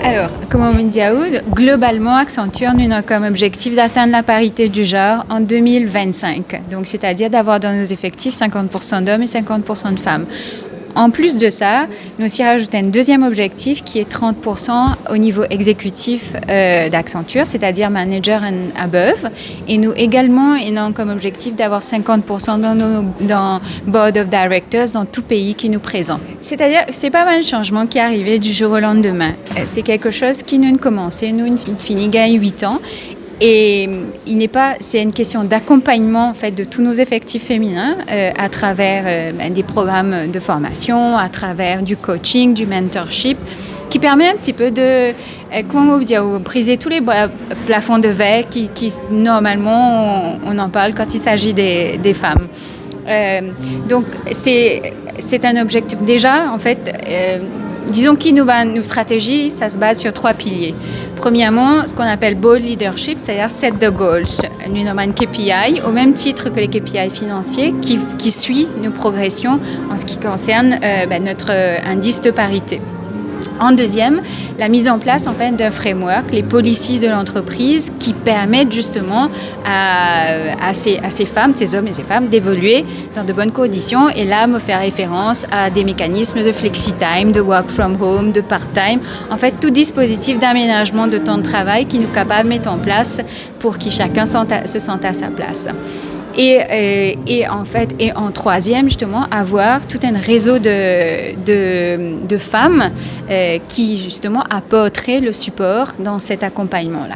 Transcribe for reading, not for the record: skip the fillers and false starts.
Alors, comme on dit à Oud, globalement, Accenture, nous avons comme objectif d'atteindre la parité du genre en 2025. Donc, c'est-à-dire d'avoir dans nos effectifs 50% d'hommes et 50% de femmes. En plus de ça, nous aussi rajoutons un deuxième objectif qui est 30% au niveau exécutif d'Accenture, c'est-à-dire manager and above. Et nous également, avons comme objectif d'avoir 50% dans board of directors dans tout pays qui nous présente. C'est-à-dire, c'est pas mal de changement qui est arrivé du jour au lendemain. C'est quelque chose qui nous a commencé, nous finit il y a 8 ans. Et c'est une question d'accompagnement en fait de tous nos effectifs féminins à travers des programmes de formation, à travers du coaching, du mentorship, qui permet un petit peu de briser tous les plafonds de verre qui normalement on en parle quand il s'agit des femmes. Donc c'est un objectif déjà en fait. Disons que nos stratégies, ça se base sur 3 piliers. Premièrement, ce qu'on appelle bold leadership, c'est-à-dire set the goals. Nous avons un KPI, au même titre que les KPI financiers, qui suit nos progressions en ce qui concerne notre indice de parité. En deuxième, la mise en place en fait d'un framework, les policies de l'entreprise qui permettent justement à ces femmes, ces hommes et ces femmes d'évoluer dans de bonnes conditions. Et là, me faire référence à des mécanismes de flexi-time, de work from home, de part-time. En fait, tout dispositif d'aménagement de temps de travail qui nous est capable de mettre en place pour que chacun se sente à sa place. Et en troisième, justement, avoir tout un réseau de femmes qui, justement, apporteraient le support dans cet accompagnement-là.